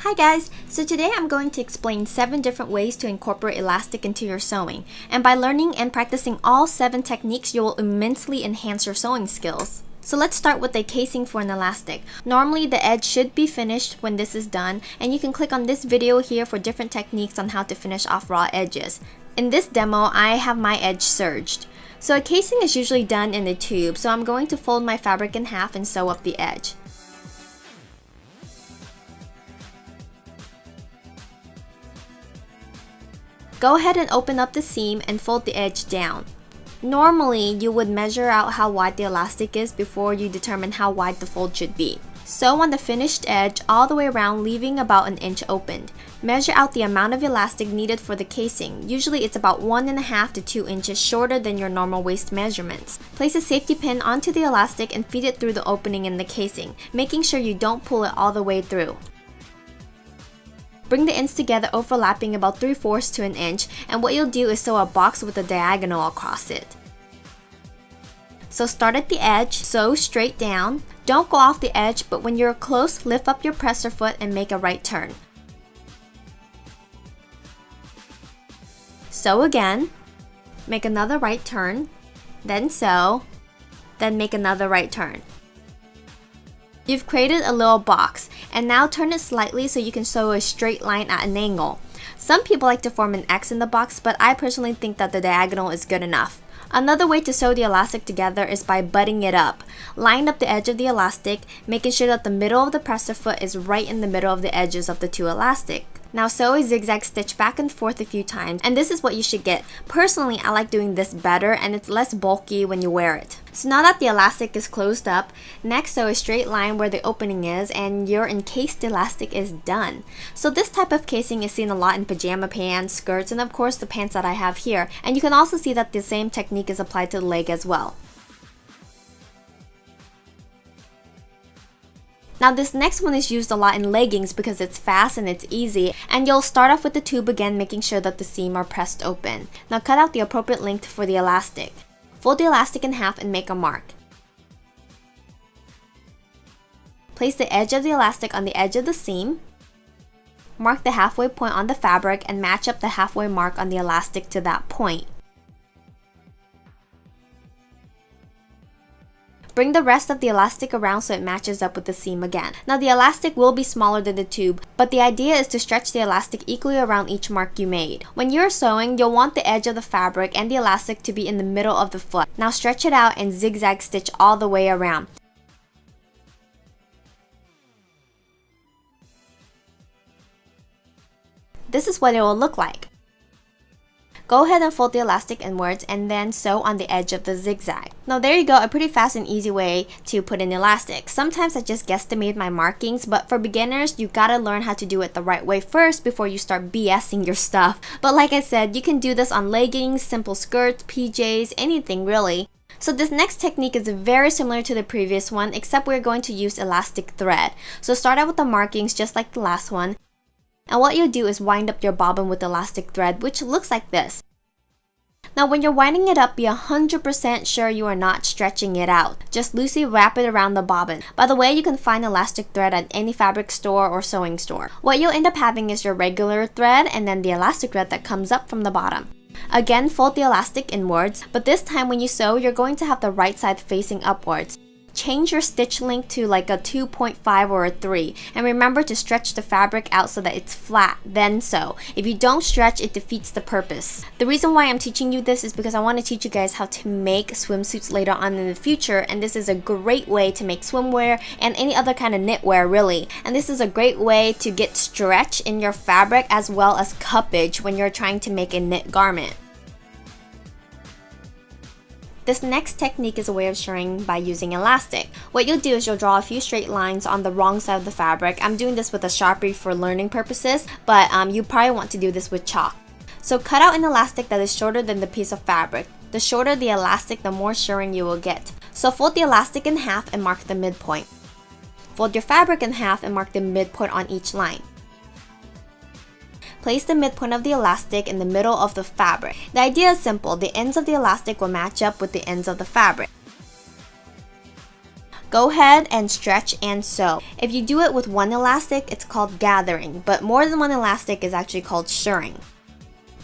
Hi guys! So today I'm going to explain 7 different ways to incorporate elastic into your sewing. And by learning and practicing all 7 techniques, you will immensely enhance your sewing skills. So let's start with the casing for an elastic. Normally the edge should be finished when this is done, and you can click on this video here for different techniques on how to finish off raw edges. In this demo, I have my edge serged. So a casing is usually done in a tube, so I'm going to fold my fabric in half and sew up the edge. Go ahead and open up the seam and fold the edge down. Normally, you would measure out how wide the elastic is before you determine how wide the fold should be. Sew on the finished edge all the way around, leaving about an inch opened. Measure out the amount of elastic needed for the casing. Usually it's about 1.5 to 2 inches shorter than your normal waist measurements. Place a safety pin onto the elastic and feed it through the opening in the casing, making sure you don't pull it all the way through. Bring the ends together, overlapping about 3/4 to an inch, and what you'll do is sew a box with a diagonal across it. So start at the edge, sew straight down. Don't go off the edge, but when you're close, lift up your presser foot and make a right turn. Sew again, make another right turn, then sew, then make another right turn. You've created a little box, and now turn it slightly so you can sew a straight line at an angle. Some people like to form an X in the box, but I personally think that the diagonal is good enough. Another way to sew the elastic together is by butting it up. Line up the edge of the elastic, making sure that the middle of the presser foot is right in the middle of the edges of the two elastic. Now sew a zigzag stitch back and forth a few times, and this is what you should get. Personally, I like doing this better, and it's less bulky when you wear it. So now that the elastic is closed up, next sew a straight line where the opening is, and your encased elastic is done. So this type of casing is seen a lot in pajama pants, skirts, and of course the pants that I have here. And you can also see that the same technique is applied to the leg as well. Now this next one is used a lot in leggings because it's fast and it's easy, and you'll start off with the tube again, making sure that the seam are pressed open. Now cut out the appropriate length for the elastic. Fold the elastic in half and make a mark. Place the edge of the elastic on the edge of the seam. Mark the halfway point on the fabric and match up the halfway mark on the elastic to that point. Bring the rest of the elastic around so it matches up with the seam again. Now the elastic will be smaller than the tube, but the idea is to stretch the elastic equally around each mark you made. When you're sewing, you'll want the edge of the fabric and the elastic to be in the middle of the foot. Now stretch it out and zigzag stitch all the way around. This is what it will look like. Go ahead and fold the elastic inwards and then sew on the edge of the zigzag. Now there you go, a pretty fast and easy way to put in elastic. Sometimes I just guesstimate my markings, but for beginners, you gotta learn how to do it the right way first before you start BSing your stuff. But like I said, you can do this on leggings, simple skirts, PJs, anything really. So this next technique is very similar to the previous one, except we're going to use elastic thread. So start out with the markings just like the last one. And what you do is wind up your bobbin with elastic thread, which looks like this. Now when you're winding it up, be 100% sure you are not stretching it out. Just loosely wrap it around the bobbin. By the way, you can find elastic thread at any fabric store or sewing store. What you'll end up having is your regular thread and then the elastic thread that comes up from the bottom. Again, fold the elastic inwards, but this time when you sew, you're going to have the right side facing upwards. Change your stitch length to like a 2.5 or a 3, and remember to stretch the fabric out so that it's flat, then sew. If you don't stretch, it defeats the purpose. The reason why I'm teaching you this is because I want to teach you guys how to make swimsuits later on in the future, and this is a great way to make swimwear and any other kind of knitwear really. And this is a great way to get stretch in your fabric as well as cuppage when you're trying to make a knit garment. This next technique is a way of shirring by using elastic. What you'll do is you'll draw a few straight lines on the wrong side of the fabric. I'm doing this with a Sharpie for learning purposes, but you probably want to do this with chalk. So cut out an elastic that is shorter than the piece of fabric. The shorter the elastic, the more shirring you will get. So fold the elastic in half and mark the midpoint. Fold your fabric in half and mark the midpoint on each line. Place the midpoint of the elastic in the middle of the fabric. The idea is simple. The ends of the elastic will match up with the ends of the fabric. Go ahead and stretch and sew. If you do it with one elastic, it's called gathering, but more than one elastic is actually called shirring.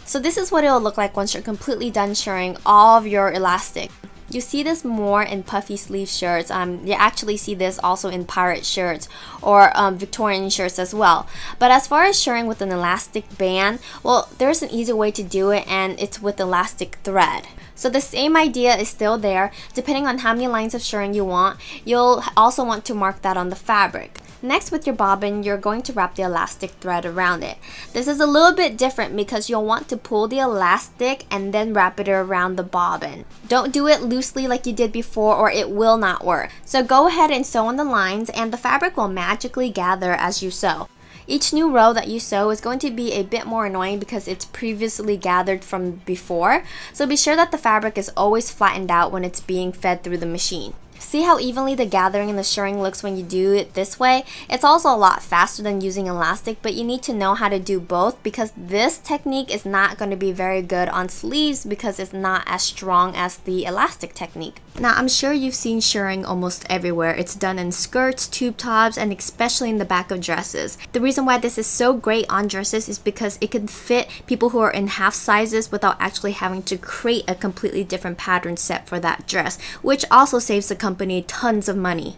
So this is what it will look like once you're completely done shirring all of your elastic. You see this more in puffy sleeve shirts. You actually see this also in pirate shirts or Victorian shirts as well. But as far as shirring with an elastic band, well, there's an easy way to do it, and it's with elastic thread. So the same idea is still there. Depending on how many lines of shirring you want, you'll also want to mark that on the fabric. Next, with your bobbin, you're going to wrap the elastic thread around it. This is a little bit different because you'll want to pull the elastic and then wrap it around the bobbin. Don't do it loosely like you did before or it will not work. So go ahead and sew on the lines, and the fabric will magically gather as you sew. Each new row that you sew is going to be a bit more annoying because it's previously gathered from before, so be sure that the fabric is always flattened out when it's being fed through the machine. See how evenly the gathering and the shirring looks when you do it this way? It's also a lot faster than using elastic, but you need to know how to do both because this technique is not going to be very good on sleeves because it's not as strong as the elastic technique. Now, I'm sure you've seen shirring almost everywhere. It's done in skirts, tube tops, and especially in the back of dresses. The reason why this is so great on dresses is because it can fit people who are in half sizes without actually having to create a completely different pattern set for that dress, which also saves the company tons of money.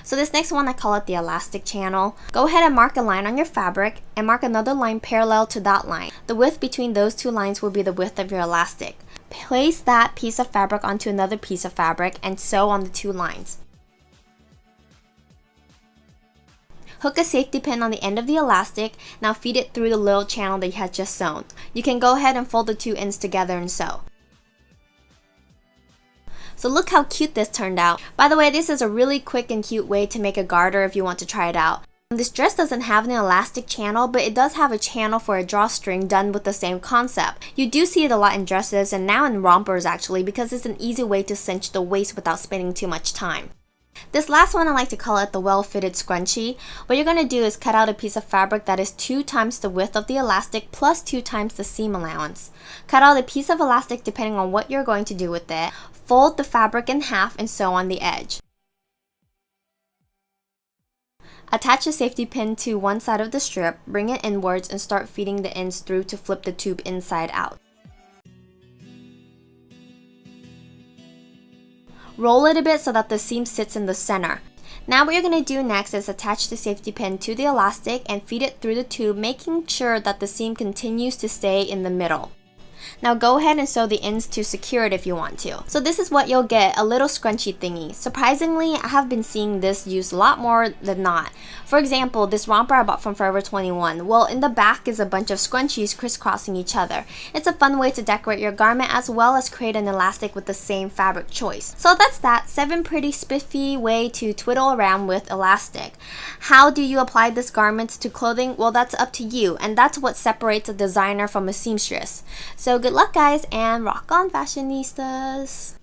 So this next one, I call it the elastic channel. Go ahead and mark a line on your fabric and mark another line parallel to that line. The width between those two lines will be the width of your elastic. Place that piece of fabric onto another piece of fabric and sew on the two lines. Hook a safety pin on the end of the elastic. Now feed it through the little channel that you had just sewn. You can go ahead and fold the two ends together and sew. So look how cute this turned out. By the way, this is a really quick and cute way to make a garter if you want to try it out. This dress doesn't have an elastic channel, but it does have a channel for a drawstring done with the same concept. You do see it a lot in dresses and now in rompers actually because it's an easy way to cinch the waist without spending too much time. This last one, I like to call it the well-fitted scrunchie. What you're going to do is cut out a piece of fabric that is 2 times the width of the elastic plus 2 times the seam allowance. Cut out a piece of elastic depending on what you're going to do with it. Fold the fabric in half and sew on the edge. Attach a safety pin to one side of the strip, bring it inwards and start feeding the ends through to flip the tube inside out. Roll it a bit so that the seam sits in the center. Now what you're going to do next is attach the safety pin to the elastic and feed it through the tube, making sure that the seam continues to stay in the middle. Now go ahead and sew the ends to secure it if you want to. So this is what you'll get, a little scrunchie thingy. Surprisingly, I have been seeing this used a lot more than not. For example, this romper I bought from Forever 21. Well, in the back is a bunch of scrunchies crisscrossing each other. It's a fun way to decorate your garment as well as create an elastic with the same fabric choice. So that's that, 7 pretty spiffy way to twiddle around with elastic. How do you apply this garments to clothing? Well, that's up to you, and that's what separates a designer from a seamstress. So good luck guys, and rock on fashionistas!